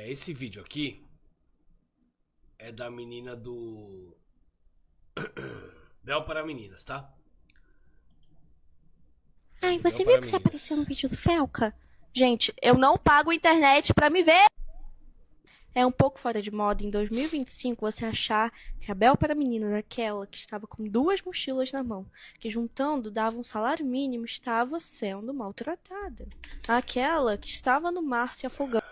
Esse vídeo aqui é da menina do Bel para Meninas, tá? Ai, Bel você viu para que você apareceu no Meninas. vídeo do Felca? Gente, eu não pago internet pra me ver. É um pouco fora de moda em 2025 você achar que a Bel para Meninas, aquela que estava com duas mochilas na mão, que juntando dava um salário mínimo, estava sendo maltratada. Aquela que estava no mar se afogando.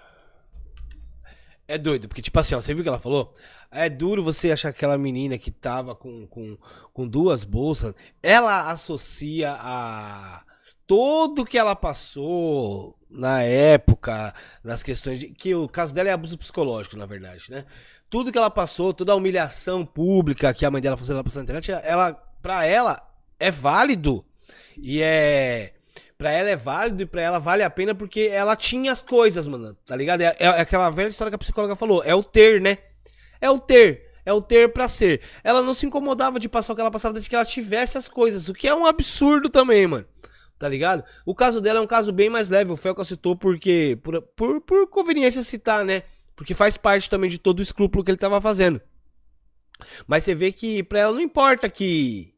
É doido, porque tipo assim, ó, você viu o que ela falou? É duro você achar que aquela menina que tava com duas bolsas, ela associa a tudo que ela passou na época, nas questões de. Que o caso dela é abuso psicológico, na verdade, né? Tudo que ela passou, toda a humilhação pública que a mãe dela fazia ela passar na internet, pra ela, é válido. E é. Pra ela é válido e pra ela vale a pena porque ela tinha as coisas, mano, tá ligado? É aquela velha história que a psicóloga falou. É o ter, né? É o ter. É o ter pra ser. Ela não se incomodava de passar o que ela passava desde que ela tivesse as coisas. O que é um absurdo também, mano. Tá ligado? O caso dela é um caso bem mais leve. O Felca citou porque. Por conveniência citar, né? Porque faz parte também de todo o escrúpulo que ele tava fazendo. Mas você vê que pra ela não importa que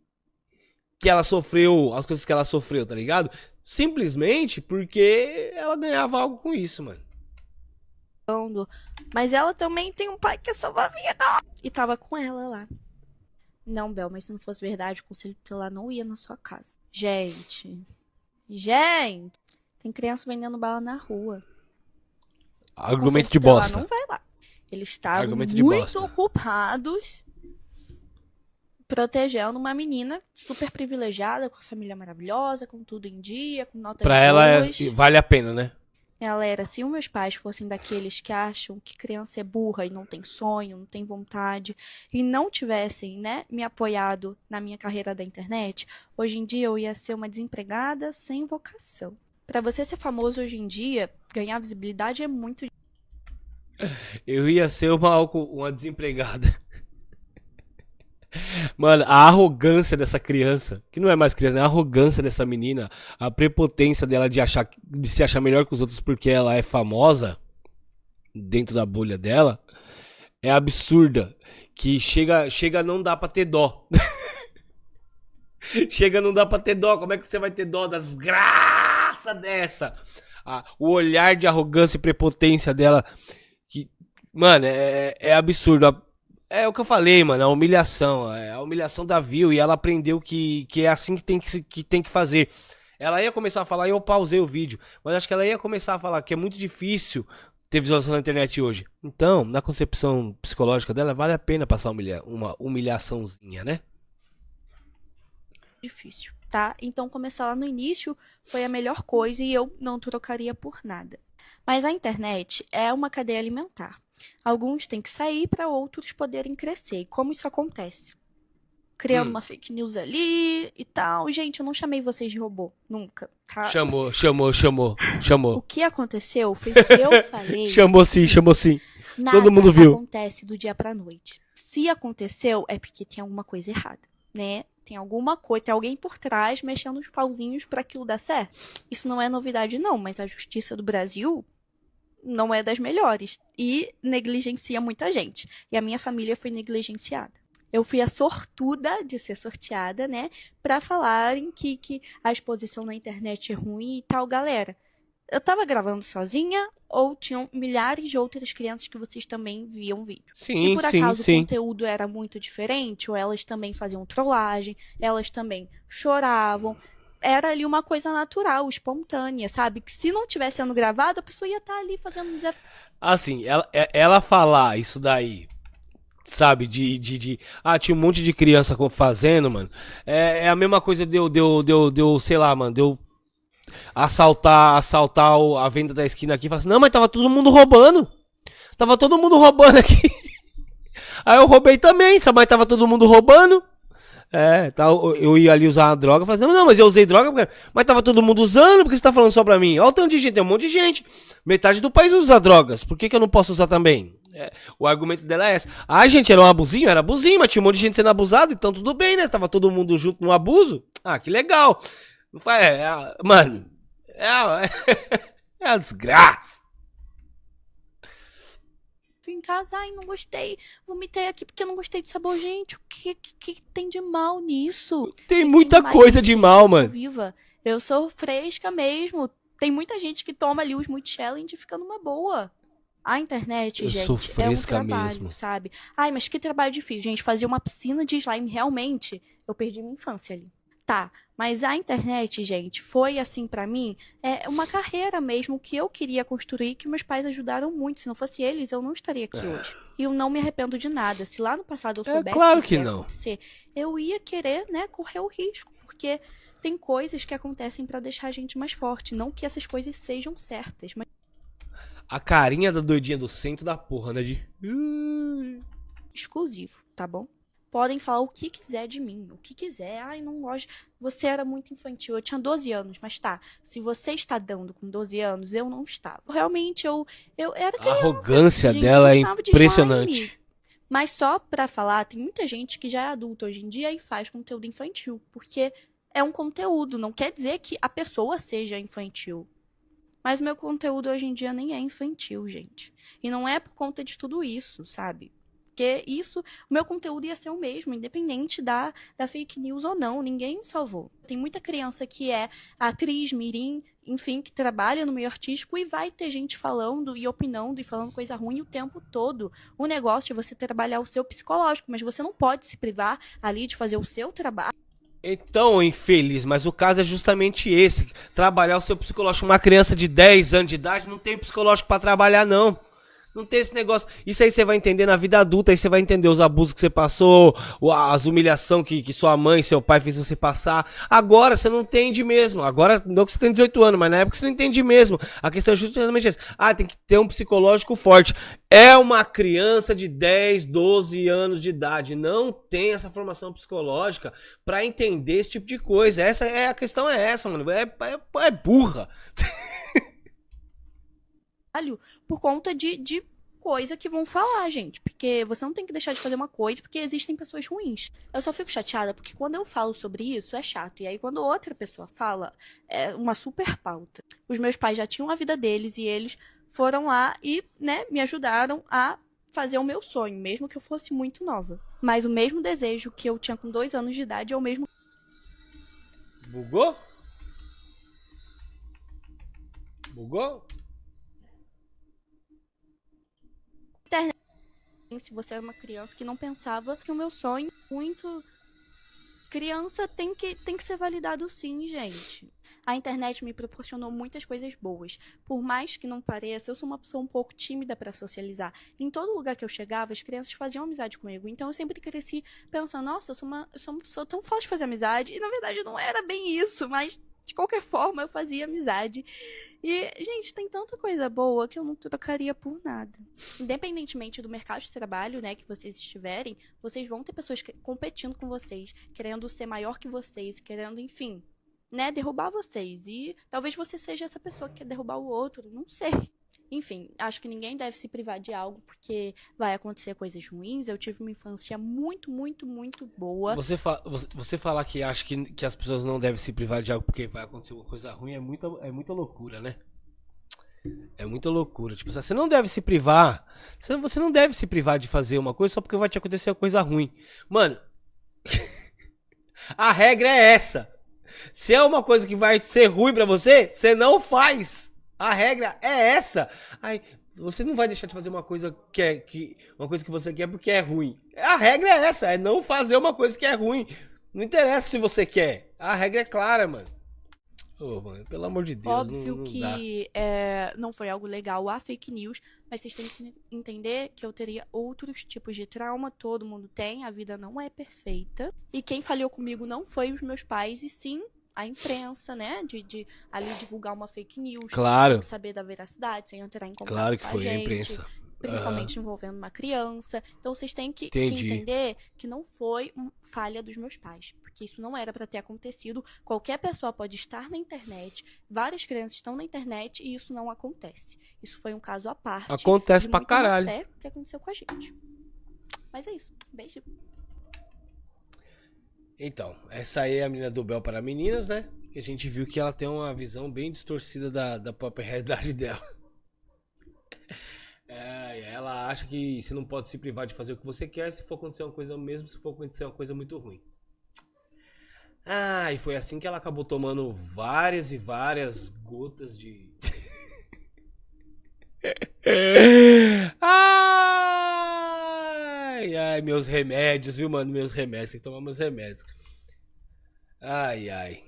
ela sofreu, as coisas que ela sofreu, tá ligado? Simplesmente porque ela ganhava algo com isso, mano. Mas ela também tem um pai que salva a vida. E tava com ela lá. Não, Bel, mas se não fosse verdade, o conselho tutelar não ia na sua casa. Gente, tem criança vendendo bala na rua. O conselho Argumento de tutelar não bosta. vai lá. Eles estavam Argumento de muito bosta. ocupados protegendo uma menina super privilegiada, com a família maravilhosa, com tudo em dia, com notas Pra ela boas. vale a pena, né? Ela era, se os meus pais fossem daqueles que acham que criança é burra e não tem sonho, não tem vontade, e não tivessem, né, me apoiado na minha carreira da internet, hoje em dia eu ia ser uma desempregada sem vocação. Pra você ser famoso hoje em dia, ganhar visibilidade é muito. Eu ia ser uma desempregada. Mano, a arrogância dessa criança, que não é mais criança, né? A arrogância dessa menina, a prepotência dela de se achar melhor que os outros porque ela é famosa dentro da bolha dela, é absurda. Que chega não dá pra ter dó. Chega não dá pra ter dó. Como é que você vai ter dó da desgraça dessa? O olhar de arrogância e prepotência dela, que, mano, é absurdo. É o que eu falei, mano, a humilhação. É a humilhação da Viu e ela aprendeu que é assim que tem que fazer. Ela ia começar a falar e eu pausei o vídeo. Mas acho que ela ia começar a falar que é muito difícil ter visualização na internet hoje. Então, na concepção psicológica dela, vale a pena passar uma humilhaçãozinha, né? Difícil, tá? Então começar lá no início foi a melhor coisa e eu não trocaria por nada. Mas a internet é uma cadeia alimentar. Alguns têm que sair para outros poderem crescer. E como isso acontece? Criando Hum. uma fake news ali e tal. Gente, eu não chamei vocês de robô, nunca, tá? O Chamou. que aconteceu foi que eu falei, Chamou sim. Todo nada mundo viu. acontece do dia pra noite. Se aconteceu, é porque tem alguma coisa errada, né? Tem alguma coisa, tem alguém por trás mexendo os pauzinhos para aquilo dar certo. Isso não é novidade, não, mas a justiça do Brasil não é das melhores e negligencia muita gente. E a minha família foi negligenciada. Eu fui a sortuda de ser sorteada, né? Pra falarem que a exposição na internet é ruim e tal, galera. Eu tava gravando sozinha ou tinham milhares de outras crianças que vocês também viam vídeo. E Sim, por sim, acaso o sim. conteúdo era muito diferente, ou elas também faziam trollagem, elas também choravam. Era ali uma coisa natural, espontânea, sabe? Que se não tivesse sendo gravado, a pessoa ia estar ali fazendo um desafio. Assim, ela falar isso daí, sabe, tinha um monte de criança fazendo, mano. É a mesma coisa sei lá, mano, deu assaltar a venda da esquina aqui e falar assim, não, mas tava todo mundo roubando. Tava todo mundo roubando aqui. Aí eu roubei também, sabe, mas tava todo mundo roubando. Eu ia ali usar uma droga, falei assim, não, mas eu usei droga, mas tava todo mundo usando, por que você tá falando só pra mim? Olha o tanto de gente, tem um monte de gente. Metade do país usa drogas, por que eu não posso usar também? O argumento dela é esse. Ah, gente, era um abusinho? Era abusinho, mas tinha um monte de gente sendo abusada, então tudo bem, né? Tava todo mundo junto no abuso. Ah, que legal. Mano, é uma desgraça. Fui em casa, ai, não gostei, vomitei aqui porque eu não gostei do sabor. Gente, o que tem de mal nisso? Tem O que muita mais coisa nisso, de gente? mal, Eu tô mano. viva. Eu sou fresca mesmo. Tem muita gente que toma ali os multi-challenge e fica numa boa. A internet, Eu sou gente, é um fresca trabalho, mesmo. sabe? Ai, mas que trabalho difícil. Gente, fazer uma piscina de slime, realmente, eu perdi minha infância ali. Tá, mas a internet, gente, foi assim pra mim, uma carreira mesmo que eu queria construir, que meus pais ajudaram muito. Se não fosse eles, eu não estaria aqui hoje. E eu não me arrependo de nada. Se lá no passado eu É soubesse que claro isso que ia não. acontecer, eu ia querer, né, correr o risco, porque tem coisas que acontecem pra deixar a gente mais forte, não que essas coisas sejam certas, mas A carinha da doidinha do centro da porra, né? De... exclusivo, tá bom? Podem falar o que quiser de mim, o que quiser. Ai, não gosto. Você era muito infantil. Eu tinha 12 anos, mas tá. Se você está dando com 12 anos, eu não estava. Realmente, eu era A criança. arrogância Gente, eu dela é gostava de slime. impressionante. Mas só pra falar, tem muita gente que já é adulta hoje em dia e faz conteúdo infantil. Porque é um conteúdo, não quer dizer que a pessoa seja infantil. Mas o meu conteúdo hoje em dia nem é infantil, gente. E não é por conta de tudo isso, sabe? Porque isso, o meu conteúdo ia ser o mesmo, independente da fake news ou não, ninguém me salvou. Tem muita criança que é atriz, mirim, enfim, que trabalha no meio artístico e vai ter gente falando e opinando e falando coisa ruim o tempo todo. O negócio é você trabalhar o seu psicológico, mas você não pode se privar ali de fazer o seu trabalho. Então, infeliz, mas o caso é justamente esse. Trabalhar o seu psicológico. Uma criança de 10 anos de idade não tem psicológico pra trabalhar, não. Não tem esse negócio. Isso aí você vai entender na vida adulta. Aí você vai entender os abusos que você passou, as humilhações que sua mãe e seu pai fez você passar. Agora você não entende mesmo. Agora, não que você tem 18 anos, mas na época você não entende mesmo. A questão é justamente essa. Ah, tem que ter um psicológico forte. É uma criança de 10, 12 anos de idade. Não tem essa formação psicológica pra entender esse tipo de coisa. Essa é a questão, é essa, mano. É burra. Por conta de coisa que vão falar, gente. Porque você não tem que deixar de fazer uma coisa porque existem pessoas ruins. Eu só fico chateada porque quando eu falo sobre isso é chato. E aí quando outra pessoa fala, é uma super pauta. Os meus pais já tinham a vida deles e eles foram lá e, né, me ajudaram a fazer o meu sonho, mesmo que eu fosse muito nova. Mas o mesmo desejo que eu tinha com 2 anos de idade é o mesmo. Bugou? Bugou? Se você era uma criança que não pensava que o meu sonho muito. Criança tem que ser validado sim, gente. A internet me proporcionou muitas coisas boas. Por mais que não pareça, eu sou uma pessoa um pouco tímida para socializar. Em todo lugar que eu chegava, as crianças faziam amizade comigo. Então eu sempre cresci pensando, nossa, eu sou uma pessoa tão fácil de fazer amizade. E na verdade não era bem isso, mas de qualquer forma eu fazia amizade. E, gente, tem tanta coisa boa que eu não trocaria por nada. Independentemente do mercado de trabalho, né, que vocês estiverem, vocês vão ter pessoas competindo com vocês, querendo ser maior que vocês, querendo, enfim, né, derrubar vocês. E talvez você seja essa pessoa que quer derrubar o outro, não sei. Enfim, acho que ninguém deve se privar de algo porque vai acontecer coisas ruins. Eu tive uma infância muito, muito, muito boa. Você falar que acha que as pessoas não devem se privar de algo porque vai acontecer uma coisa ruim é muita loucura, né? É muita loucura. Tipo, você não deve se privar. Você não deve se privar de fazer uma coisa só porque vai te acontecer uma coisa ruim. Mano, a regra é essa. Se é uma coisa que vai ser ruim pra você, você não faz. A regra é essa. Aí, você não vai deixar de fazer uma coisa uma coisa que você quer porque é ruim. A regra é essa, é não fazer uma coisa que é ruim. Não interessa se você quer. A regra é clara, mano. Ô, mano, pelo amor de Deus, Óbvio não que dá. não foi algo legal a fake news, mas vocês têm que entender que eu teria outros tipos de trauma, todo mundo tem, a vida não é perfeita. E quem falhou comigo não foi os meus pais, e sim a imprensa, né? De ali divulgar uma fake news. Claro. Sem saber da veracidade, sem entrar em contato Claro que com a foi gente. a imprensa. Principalmente envolvendo uma criança. Então vocês têm que Entendi. entender que não foi uma falha dos meus pais. Porque isso não era pra ter acontecido. Qualquer pessoa pode estar na internet. Várias crianças estão na internet e isso não acontece. Isso foi um caso à parte. Acontece de pra muita má caralho. fé que aconteceu com a gente. Mas é isso. Beijo. Então, essa aí é a menina do Bel para meninas, né? Que a gente viu que ela tem uma visão bem distorcida da própria realidade dela. Ai, ela acha que você não pode se privar de fazer o que você quer se for acontecer uma coisa mesmo, se for acontecer uma coisa muito ruim. Ah, e foi assim que ela acabou tomando várias e várias gotas de. Ai, ai, meus remédios, viu, mano? Meus remédios, tem que tomar meus remédios. Ai, ai.